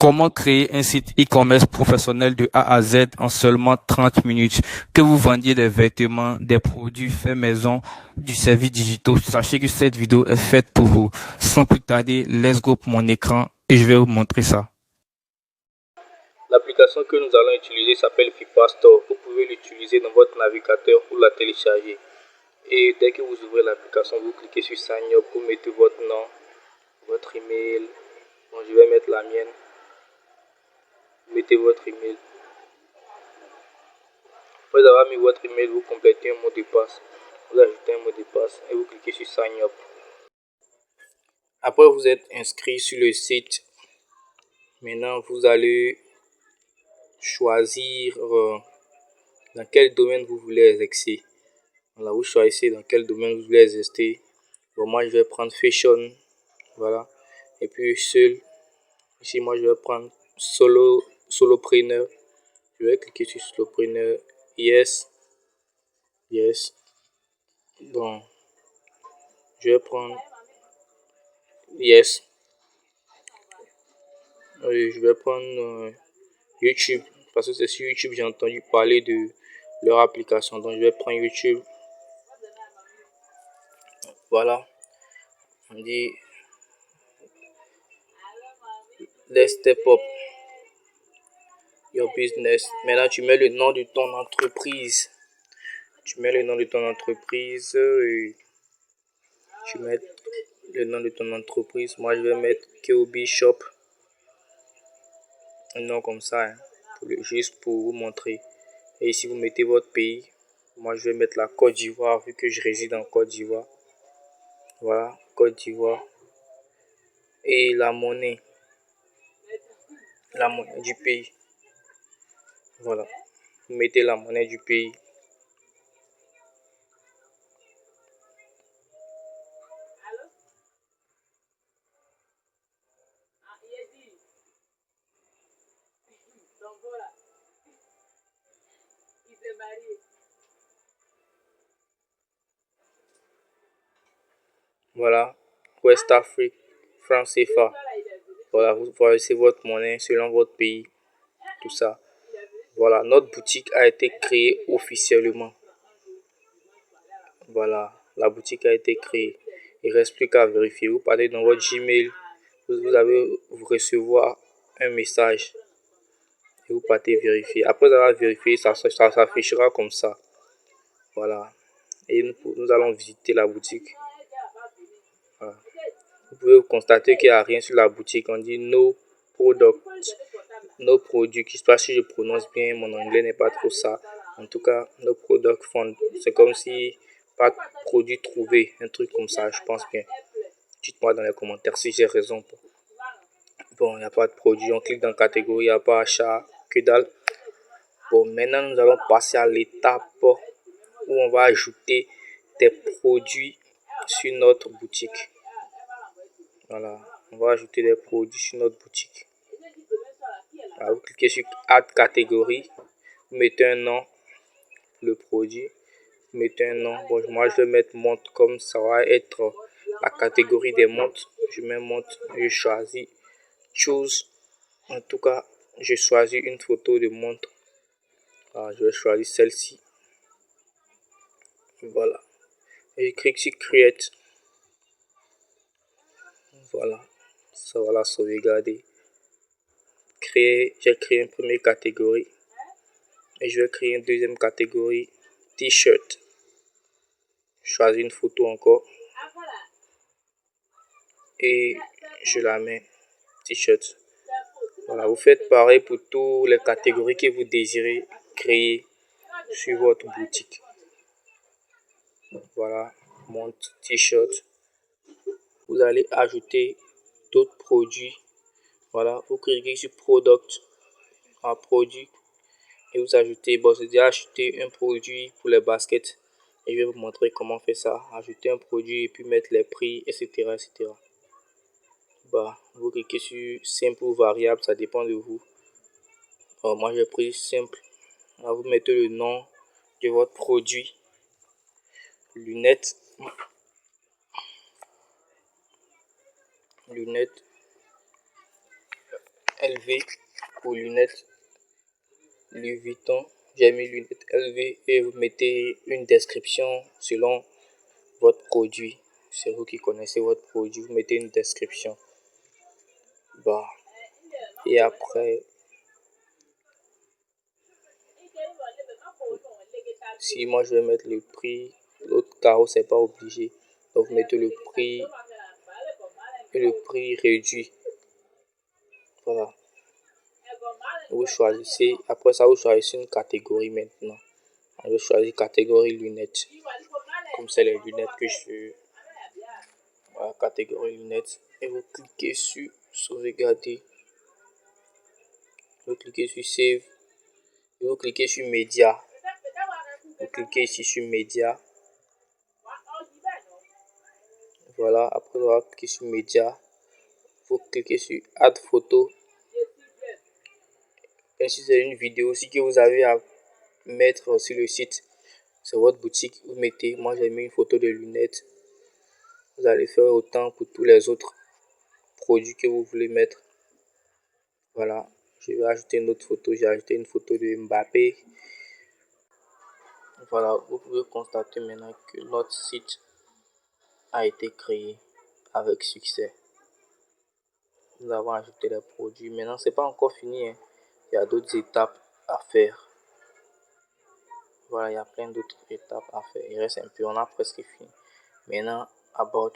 Comment créer un site e-commerce professionnel de A à Z en seulement 30 minutes? Que vous vendiez des vêtements, des produits faits maison, du service digital, sachez que cette vidéo est faite pour vous. Sans plus tarder, let's go pour mon écran et je vais vous montrer ça. L'application que nous allons utiliser s'appelle Fipa Store. Vous pouvez l'utiliser dans votre navigateur ou la télécharger. Et dès que vous ouvrez l'application, vous cliquez sur Sign Up, vous mettez votre nom, votre email. Bon, je vais mettre la mienne. Mettez votre email. Après avoir mis votre email, vous complétez un mot de passe. Vous ajoutez un mot de passe et vous cliquez sur Sign Up. Après, vous êtes inscrit sur le site. Maintenant, vous allez choisir dans quel domaine vous voulez exercer. Voilà, vous choisissez dans quel domaine vous voulez exercer. Bon, moi, je vais prendre fashion. Voilà. Et puis, seul. Ici, moi, je vais prendre solopreneur. Je vais cliquer sur solopreneur. Yes. Yes. Bon. Je vais prendre yes. Je vais prendre YouTube. Parce que c'est sur YouTube j'ai entendu parler de leur application. Donc, je vais prendre YouTube. Voilà. On dit let's step up your business. Maintenant, tu mets le nom de ton entreprise. Tu mets le nom de ton entreprise. Et tu mets le nom de ton entreprise. Moi, je vais mettre KOB Shop. Un nom comme ça. Hein, juste pour vous montrer. Et ici, vous mettez votre pays. Moi, je vais mettre la Côte d'Ivoire vu que je réside en Côte d'Ivoire. Voilà, Côte d'Ivoire. Et la monnaie. La monnaie du pays. Voilà. Vous mettez la monnaie du pays. Voilà, West Afrique, franc CFA. Voilà, vous choisissez votre monnaie selon votre pays, tout ça. Voilà, notre boutique a été créée officiellement. Voilà, la boutique a été créée. Il ne reste plus qu'à vérifier. Vous partez dans votre Gmail, vous recevoir un message. Et vous partez vérifier. Après avoir vérifié, ça s'affichera comme ça. Voilà. Et nous allons visiter la boutique. Voilà. Vous pouvez constater qu'il n'y a rien sur la boutique. On dit no product, no produits. Je ne sais pas si je prononce bien, mon anglais n'est pas trop ça. En tout cas, no product found. C'est comme si pas de produit trouvé, un truc comme ça, je pense bien. Dites-moi dans les commentaires si j'ai raison. Bon, il n'y a pas de produit. On clique dans catégorie, il n'y a pas achat, que dalle. Bon, maintenant nous allons passer à l'étape où on va ajouter des produits sur notre boutique. Voilà, on va ajouter des produits sur notre boutique. Alors, vous cliquez sur Add catégorie, vous mettez un nom, le produit, vous mettez un nom. Bon, moi je vais mettre montre comme ça va être la catégorie des montres. Je mets montre, je choisis choose. En tout cas, je choisis une photo de montre. Alors, je vais choisir celle-ci. Voilà. Et je clique sur Create. Voilà. Ça va la sauvegarder. J'ai créé une première catégorie. Et je vais créer une deuxième catégorie. T-shirt. Choisis une photo encore. Et je la mets. T-shirt. Voilà. Vous faites pareil pour toutes les catégories que vous désirez créer sur votre boutique. Voilà. Montre, T-shirt. Vous allez ajouter d'autres produits. Voilà. Vous cliquez sur Product. Un produit. Et vous ajoutez, bon, c'est déjà acheter un produit pour les baskets. Et je vais vous montrer comment faire ça. Ajouter un produit et puis mettre les prix, etc. etc. Bah, vous cliquez sur simple ou variable, ça dépend de vous. Bon, moi j'ai pris simple. Là, vous mettez le nom de votre produit. Lunettes. Lunettes. LV pour lunettes Louis Vuitton. J'ai mis lunettes LV et vous mettez une description selon votre produit. C'est vous qui connaissez votre produit. Vous mettez une description. Bah. Et après, si moi je vais mettre le prix, l'autre carreau c'est pas obligé. Donc vous mettez le prix et le prix réduit. Voilà. Vous choisissez, après ça vous choisissez une catégorie maintenant. Je choisis catégorie lunettes. Comme c'est les lunettes que je veux. Voilà, catégorie lunettes. Et vous cliquez sur sauvegarder. Vous cliquez sur save. Et vous cliquez sur média. Vous cliquez ici sur média. Voilà, après avoir cliqué sur média, vous cliquez sur add photo. Et si c'est une vidéo aussi que vous avez à mettre sur le site, c'est votre boutique, vous mettez. Moi j'ai mis une photo de lunettes. Vous allez faire autant pour tous les autres produits que vous voulez mettre. Voilà, je vais ajouter une autre photo. J'ai ajouté une photo de Mbappé. Voilà, vous pouvez constater maintenant que notre site a été créé avec succès. Nous avons ajouté les produits. Maintenant, c'est pas encore fini, hein. Il y a d'autres étapes à faire. Voilà, il y a plein d'autres étapes à faire. Il reste un peu, on a presque fini. Maintenant, about,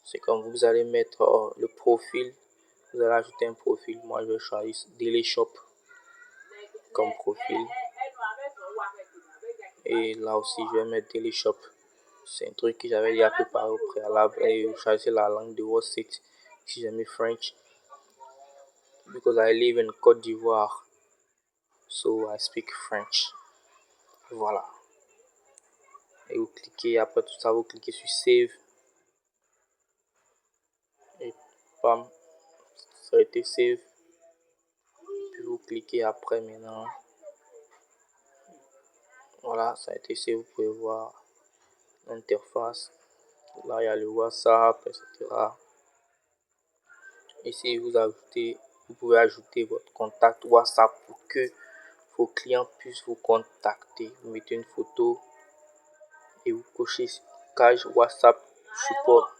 c'est comme vous allez mettre le profil. Vous allez ajouter un profil. Moi, je vais choisir Daily Shop comme profil. Et là aussi, je vais mettre Daily Shop. C'est un truc que j'avais déjà préparé au préalable. Et vous choisissez la langue de votre site. Si j'ai mis French, because I live in Côte d'Ivoire, so I speak French. Voilà. Et vous cliquez, après tout ça, vous cliquez sur Save. Et bam, ça a été Save. Puis vous cliquez après maintenant. Voilà, ça a été Save. Vous pouvez voir l'interface. Là, il y a le WhatsApp, etc. Ici, vous pouvez ajouter votre contact WhatsApp pour que vos clients puissent vous contacter. Vous mettez une photo et vous cochez cage WhatsApp support.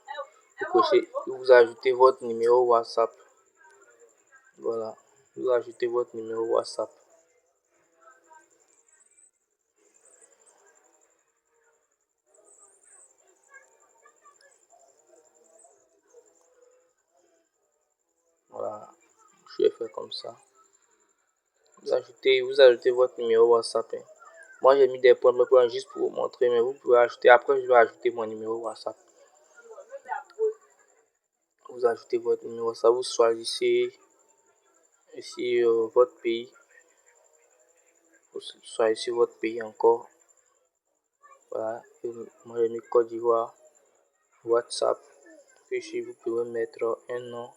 Vous ajoutez votre numéro WhatsApp. Voilà, vous ajoutez votre numéro WhatsApp. Voilà, je vais faire comme ça. Vous ajoutez votre numéro WhatsApp. Hein. Moi, j'ai mis des points juste pour vous montrer, mais vous pouvez ajouter. Après, je vais ajouter mon numéro WhatsApp. Vous ajoutez votre numéro WhatsApp, vous choisissez ici votre pays. Vous choisissez votre pays encore. Voilà, moi j'ai mis Côte d'Ivoire, WhatsApp. Puis ici, vous pouvez mettre un nom.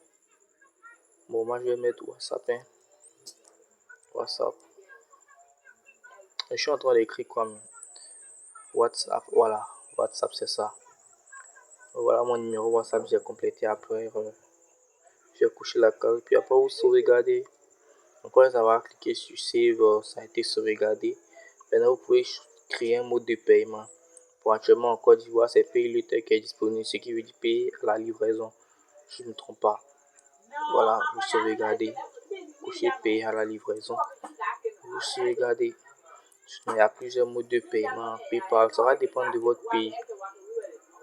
Bon, moi je vais mettre WhatsApp. Hein. WhatsApp. Je suis en train d'écrire comme WhatsApp. Voilà, WhatsApp, c'est ça. Voilà mon numéro WhatsApp, j'ai complété après. J'ai couché la case. Puis après, vous sauvegardez. Après avoir cliqué sur Save, ça a été sauvegardé. Maintenant, vous pouvez créer un mode de paiement. Pour actuellement en Côte d'Ivoire, c'est PayLater qui est disponible, ce qui veut dire payer à la livraison. Je ne me trompe pas. Voilà, vous sauvegardez. Couchez payer à la livraison. Vous sauvegardez. Il y a plusieurs modes de paiement. PayPal, ça va dépendre de votre pays.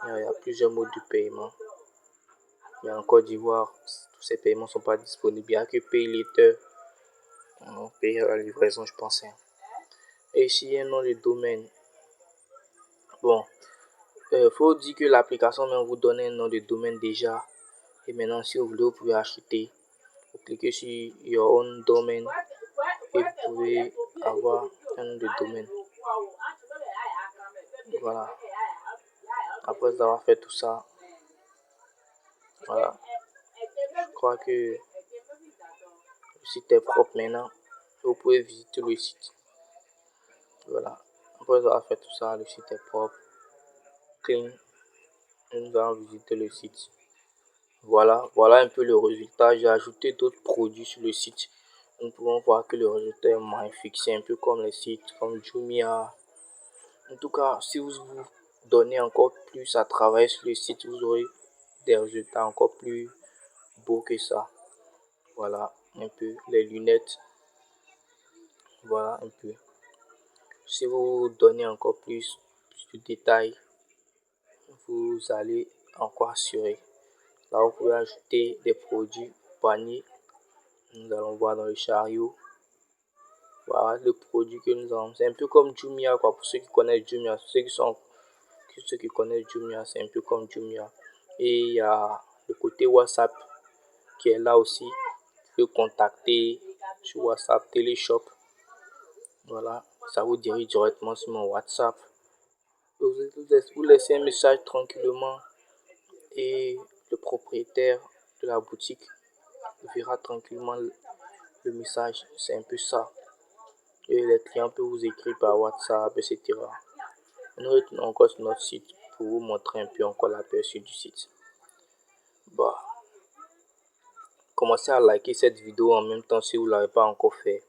Il y a plusieurs modes de paiement. Mais en Côte d'Ivoire, tous ces paiements ne sont pas disponibles. Il n'y a que PayLater. On paye à la livraison, je pense. Et ici, il y a un nom de domaine. Bon, faut dire que l'application vous donne un nom de domaine déjà. Et maintenant, si vous voulez, vous pouvez acheter. Vous cliquez sur Your Own Domain et vous pouvez avoir un nom de domaine. Voilà. Après avoir fait tout ça, voilà. Je crois que le site est propre maintenant. Vous pouvez visiter le site. Voilà. Après avoir fait tout ça, le site est propre, clean. Nous allons visiter le site. Voilà un peu le résultat. J'ai ajouté d'autres produits sur le site. Nous pouvons voir que le résultat est magnifique. C'est un peu comme les sites comme Jumia. En tout cas, si vous vous donnez encore plus à travailler sur le site, vous aurez des résultats encore plus beaux que ça. Voilà un peu les lunettes. Voilà un peu. Si vous donnez encore plus de détails, vous allez encore assurer. Là, vous pouvez ajouter des produits au panier. Nous allons voir dans le chariot. Voilà le produit que nous avons. C'est un peu comme Jumia, quoi. Pour ceux qui connaissent Jumia, ceux qui connaissent Jumia, c'est un peu comme Jumia. Et il y a le côté WhatsApp qui est là aussi. Vous pouvez contacter sur WhatsApp, Téléshop. Voilà, ça vous dirige directement sur mon WhatsApp. Vous laissez un message tranquillement et le propriétaire de la boutique verra tranquillement le message. C'est un peu ça. Et les clients peuvent vous écrire par WhatsApp, etc. Nous retournons encore sur notre site pour vous montrer un peu encore l'aperçu du site. Bah, commencez à liker cette vidéo en même temps si vous ne l'avez pas encore fait.